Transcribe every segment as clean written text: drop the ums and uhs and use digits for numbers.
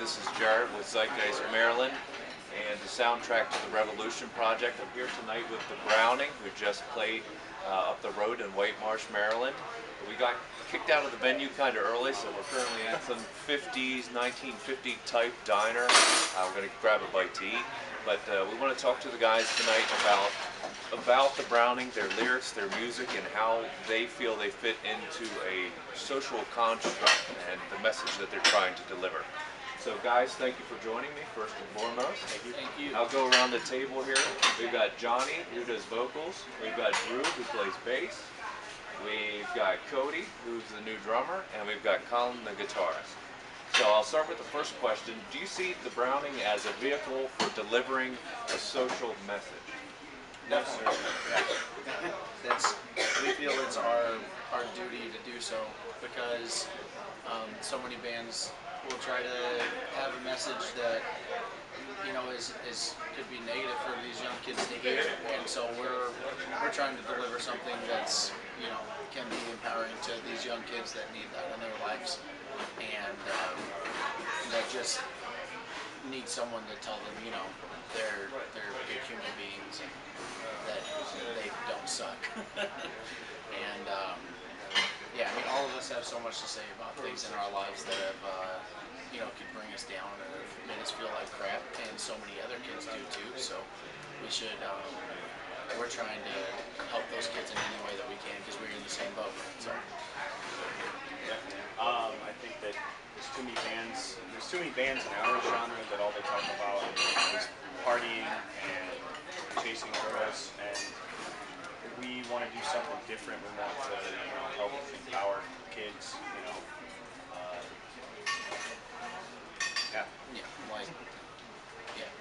This is Jared with Zeitgeist, Maryland, and the soundtrack to the Revolution Project. I'm here tonight with the Browning, who just played up the road in White Marsh, Maryland. We got kicked out of the venue kind of early, so we're currently at some 50s, 1950 type diner. We're going to grab a bite to eat, but we want to talk to the guys tonight about the Browning, their lyrics, their music, and how they feel they fit into a social construct and the message that they're trying to deliver. So guys, thank you for joining me, first and foremost. Thank you. Thank you. I'll go around the table here. We've got Jonny, who does vocals. We've got Drew, who plays bass. We've got Cody, who's the new drummer. And we've got Collin, the guitarist. So I'll start with the first question. Do you see the Browning as a vehicle for delivering a social message? Definitely. Yeah. We feel it's our duty to do so because so many bands will try to have a message that could be negative for these young kids to hear, and so we're trying to deliver something that's can be empowering to these young kids that need that in their lives, and that just need someone to tell them they're good human beings and that they don't suck. And yeah, I mean, all of us have so much to say about things in our lives that have could bring us down or made us feel like crap, and so many other kids do too. So we should we're trying to help those kids in any way that we can because we're in the same boat. So I think that there's too many bands. There's too many bands in our genre that all they talk about is partying and chasing girls, and we want to do something different. We want to help empower kids.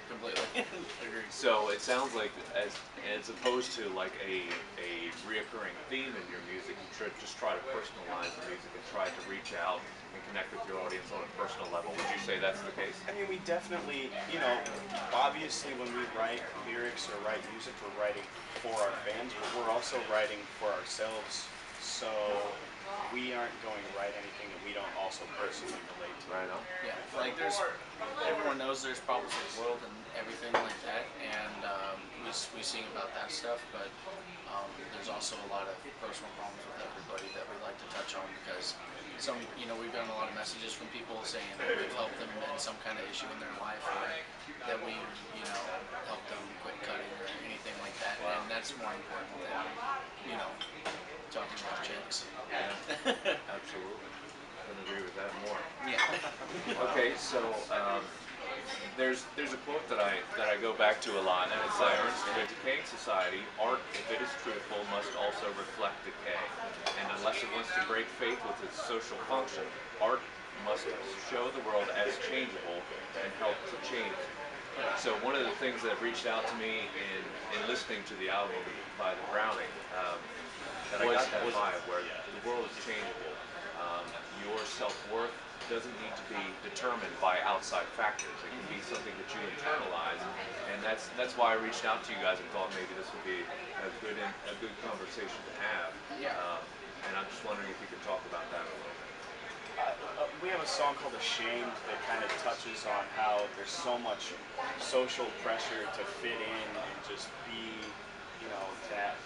Completely. Agreed. So it sounds like as opposed to like a reoccurring theme in your music, you just try to personalize the music and try to reach out and connect with your audience on a personal level. Would you say that's the case? I mean, we definitely, obviously when we write lyrics or write music, we're writing for our fans, but we're also writing for ourselves. So we aren't going to write anything that we don't also personally relate to. Right on. Yeah, like everyone knows there's problems in the world and everything like that, and we sing about that stuff, but there's also a lot of personal problems with everybody that we like to touch on because we've gotten a lot of messages from people saying that we've helped them in some kind of issue in their life, or that we've helped them quit cutting or anything like that, and that's more important than talking about chicks. Yeah, absolutely. Couldn't agree with that more. Yeah. Okay, so there's a quote that I go back to a lot, and it's in a decaying society, art, if it is truthful, must also reflect decay. And unless it wants to break faith with its social function, art must show the world as changeable and help to change it. So one of the things that reached out to me in listening to the album by the Browning was that vibe where the world is changeable. Your self-worth doesn't need to be determined by outside factors. It can be something that you internalize, and that's why I reached out to you guys and thought maybe this would be a good conversation to have. Yeah. And I'm just wondering if you could talk about that a little bit. We have a song called Ashamed that kind of touches on how there's so much social pressure to fit in and just be, that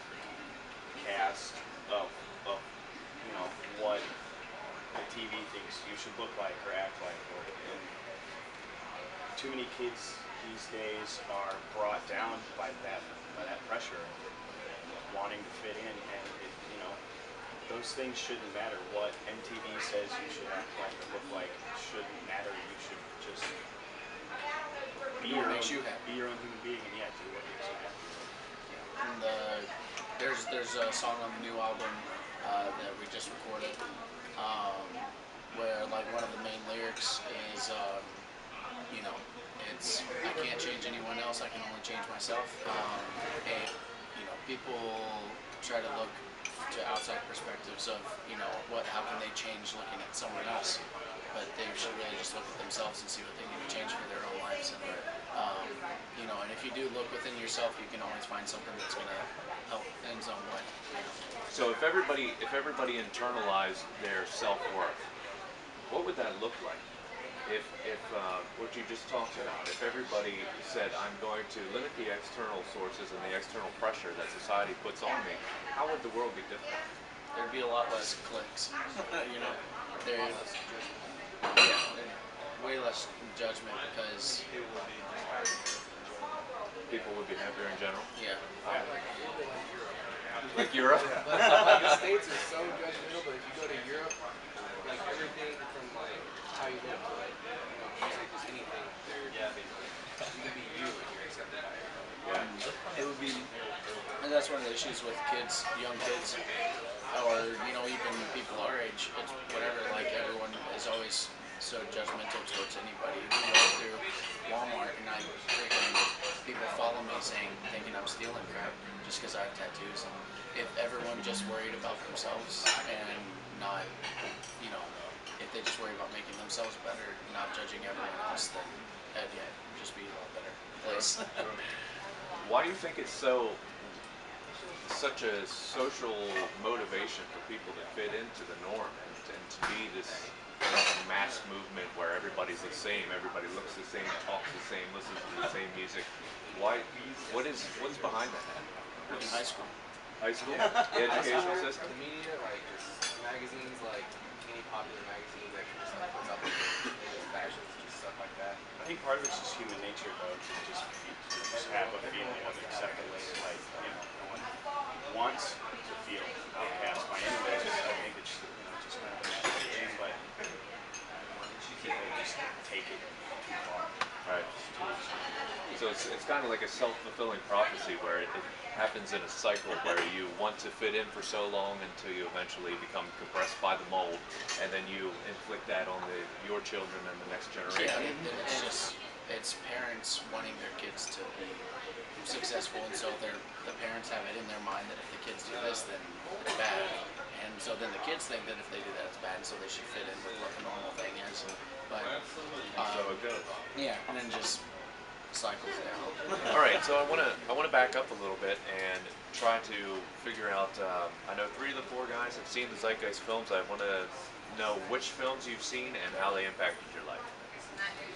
cast of what the TV thinks you should look like or act like. And too many kids these days are brought down by that pressure, wanting to fit in, and those things shouldn't matter. What MTV says you should act like or look like shouldn't matter. You should just be your own human being, and do what makes you happy. And there's a song on the new album that we just recorded where like one of the main lyrics is it's I can't change anyone else, I can only change myself. And people try to look to outside perspectives of how can they change looking at someone else, but they should really just look at themselves and see what they need to change for their own lives. And and if you do look within yourself, you can always find something that's going to help in some way. So if everybody internalized their self-worth, what would that look like? if what you just talked about, if everybody said, I'm going to limit the external sources and the external pressure that society puts on me, how would the world be different? There'd be a lot less clicks. You know, there, yeah, way less judgment because People would be happier in general. yeah, Like Europe? Like the States are so judgmental, but if you go to Europe, like everything from like how you look to like music, just anything, you can be you and you're accepted by everybody. Yeah. it would be, and that's one of the issues with kids, young kids, or you know even people our age. It's whatever. Like everyone is always so judgmental towards anybody. We go through Walmart and I freaking people follow me thinking I'm stealing crap just because I have tattoos. And if everyone just worried about themselves and not, you know, if they just worry about making themselves better, not judging everyone else, then yeah, it'd just be a lot better place. Why do you think it's such a social motivation for people to fit into the norm and to be this mass movement where everybody's the same, everybody looks the same, talks the same, listens to the same music? What's behind that? In high school. High school? The educational system? The media, like just magazines, like any popular magazine that just like puts out the fashions, just stuff like that. I think part of it's just human nature, though, to just have a feeling of acceptance. Like, no one wants to feel outcast by anyone. I think it's just kind of a natural thing, but people just take it too far. Right. So it's kind of like a self-fulfilling prophecy where it happens in a cycle where you want to fit in for so long until you eventually become compressed by the mold, and then you inflict that on your children and the next generation. Yeah, and it's parents wanting their kids to be successful, and so the parents have it in their mind that if the kids do this, then it's bad, and so then the kids think that if they do that, it's bad, and so they should fit in with what the normal thing is. But So it goes. yeah, and then just cycles down. All right, so I want to back up a little bit and try to figure out. I know 3 of the 4 guys have seen the Zeitgeist films. I want to know which films you've seen and how they impacted your life.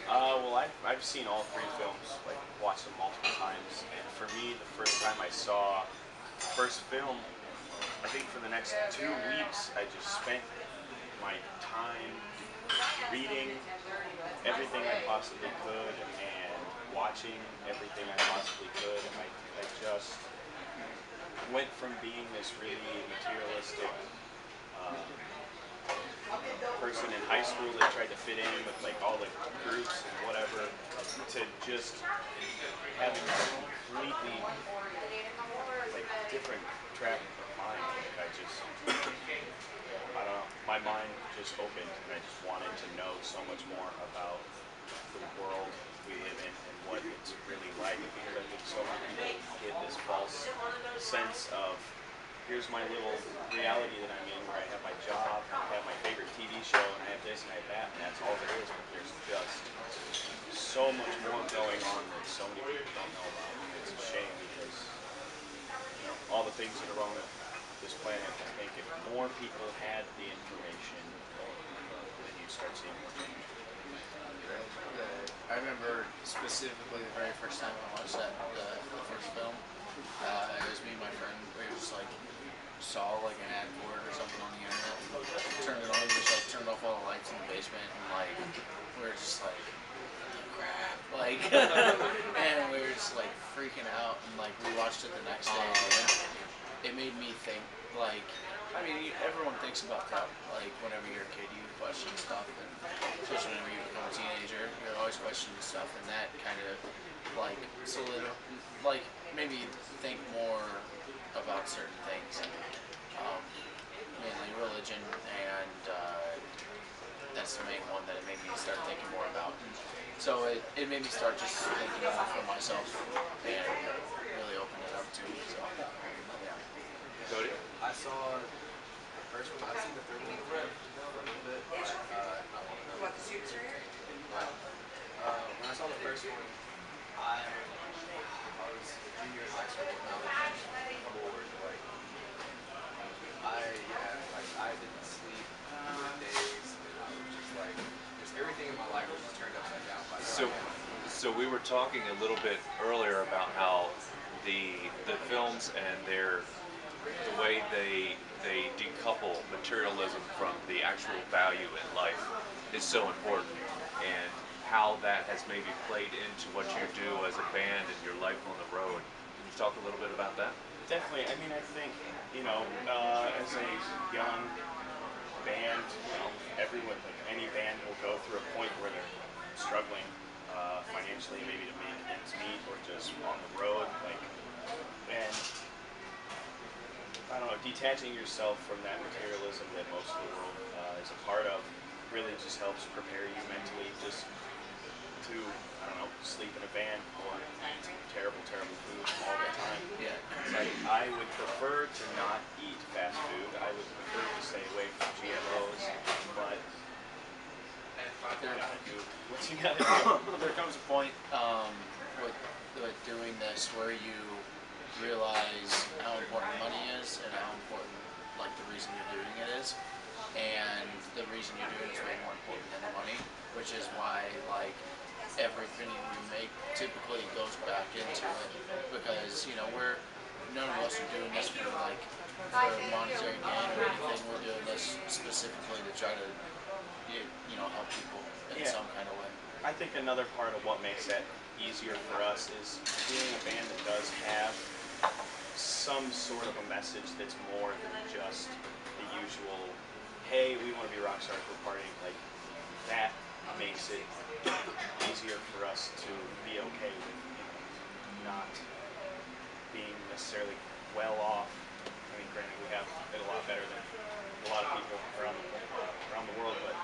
Well, I've seen all 3 films, like watched them multiple times. And for me, the first time I saw the first film, I think for the next 2 weeks, I just spent my time reading everything I possibly could and watching everything I possibly could. And I just went from being this really materialistic person in high school that tried to fit in with like all the groups and whatever, to just having a completely like different track of mind. Like I don't know, my mind just opened and I just wanted to know so much more about the world we live in and what it's really like, because I think so many people get this false sense of here's my little reality that I'm in, where I have my job, I have my favorite TV show, and I have this and I have that, and that's all there is. But there's just so much more going on that so many people don't know about. It's a shame because all the things that are wrong with this planet. I think if more people had the information, then you'd start seeing more change. I remember specifically the very first time I watched the first film. It was me and my friend. We just like saw like an ad for it or something on the internet. Turned it on, just like turned off all the lights in the basement, and like we were just like, crap, like, and we were just like freaking out. And like we watched it the next day, and it made me think. Like, I mean, everyone thinks about that. Like whenever you're a kid, you question stuff, and especially whenever you become a teenager, you're always questioning stuff, and that kind of like made me think more about certain things, and mainly religion, and that's the main one that it made me start thinking more about. So it made me start just thinking more for myself, and really opened it up to me. So yeah. Cody? I saw the first one. I've seen the third one for a little bit, but not long enough. What, the students right here? When I saw the first one, I was a junior in high school, and I was bored. Like, I didn't sleep for days, and I was just like, everything in my life was So we were talking a little bit earlier about how the films and the way they decouple materialism from the actual value in life is so important, and how that has maybe played into what you do as a band and your life on the road. Can you talk a little bit about that? Definitely. I mean, I think, as a young band, everyone, like any band, will go through a point where they're struggling financially, maybe to make ends meet, or just on the road, and I don't know, detaching yourself from that materialism that most of the world is a part of really just helps prepare you mentally just to, I don't know, sleep in a van or terrible, terrible food all the time. Yeah. Like, I would prefer to not eat fast food. I would prefer to stay away from GMOs, but you gotta do what you gotta do. There comes a point with doing this where you realize how important money is and how important, like, the reason you're doing it is, and the reason you're doing it is way more important than the money, which is why, like, every penny we make typically goes back into it, because none of us are doing this for monetary gain or anything. We're doing this specifically to try to help people in some kind of way. I think another part of what makes that easier for us is being a band that does have some sort of a message that's more than just the usual, hey, we want to be rock stars, we're partying. Like, that makes it easier for us to be okay with not being necessarily well off. I mean, granted, we have it a lot better than a lot of people around the world, but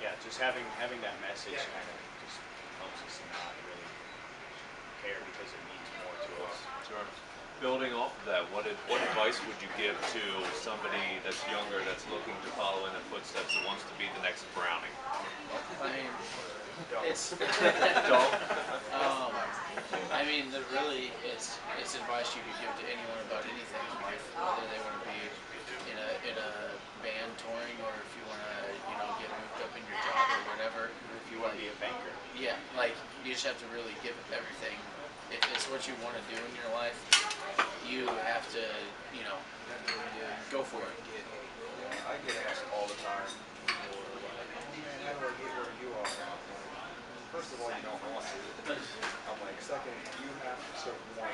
yeah, just having that message kind of just helps us not really care because it means more to us. Sure. Building off of that, what advice would you give to somebody that's younger, that's looking to follow in the footsteps, that wants to be the next Browning? I mean, it's Don't. really it's advice you could give to anyone about anything in life, whether they want to be in a band touring, or if you want to get moved up in your job or whatever. If you want to be a banker. Yeah, like, you just have to really give it everything. If it's what you want to do in your life, you have to go for it. Yeah, I get asked all the time, man, how do I get where you are? First of all, you don't want to. I'm like, second, you have to want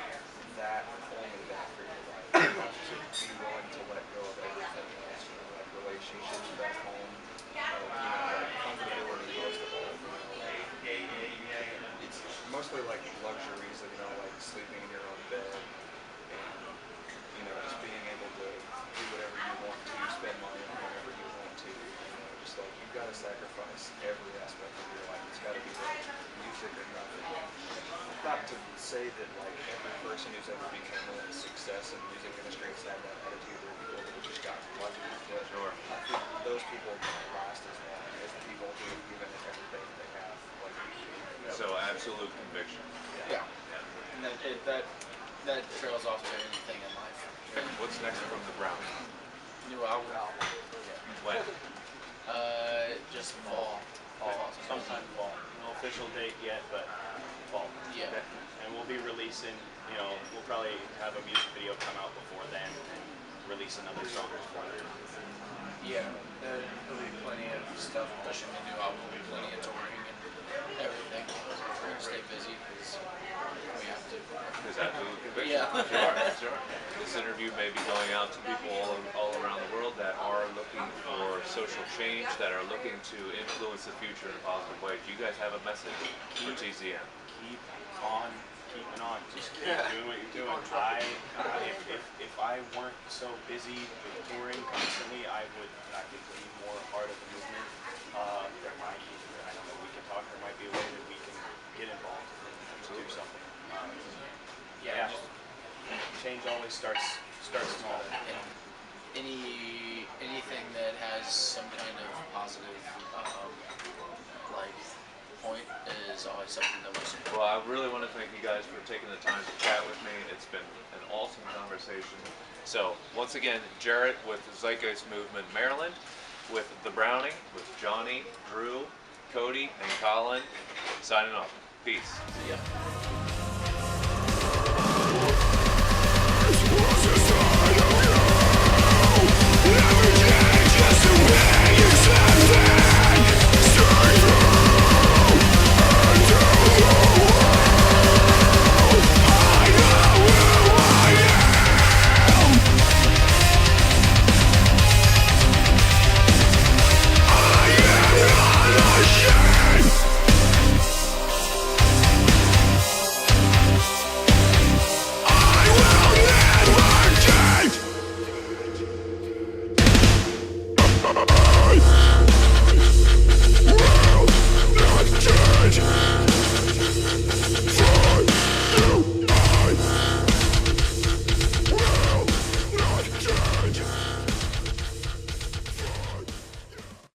that, only that for your life. You have to be willing to let go of everything else, like relationships back home, like comfortability most of all. It's mostly like luxuries, like sleeping in your own bed, and just being able to do whatever you want to, spend money on whatever you want to. Just like, you've got to sacrifice every aspect of your life. It's got to be like music or nothing. Not to say that like every person who's ever become a success in the music industry has had that attitude, or people that just got lucky, but Sure. I think those people don't last as long as the people who have given it everything they have, like we do. So absolute conviction. Yeah. And that trails off to anything in life. What's next from the Browning? New album. When? Just fall. Sometime fall. No official date yet, but fall. Yeah. Okay. And we'll be releasing, we'll probably have a music video come out before then, and release another song before then. Yeah. There'll be plenty of stuff pushing the new album. There'll be plenty of touring and everything. We're gonna stay busy because we have to. Is that absolute conviction? Yeah. Sure. This interview may be going out to people all around the world that are looking for social change, that are looking to influence the future in a positive way. Do you guys have a message for TZM? Keep on keeping on. Just keep doing what you're doing. If I weren't so busy touring constantly, I could be more a part of the movement. There might be, I don't know, we can talk. There might be a way that we can get involved and do something. Yeah. Change always starts small. Anything that has some kind of positive point is always something that we support. Well, I really want to thank you guys for taking the time to chat with me. It's been an awesome conversation. So, once again, Jarrett with the Zeitgeist Movement Maryland, with the Browning, with Jonny, Drew, Cody, and Collin, signing off. Peace. See ya.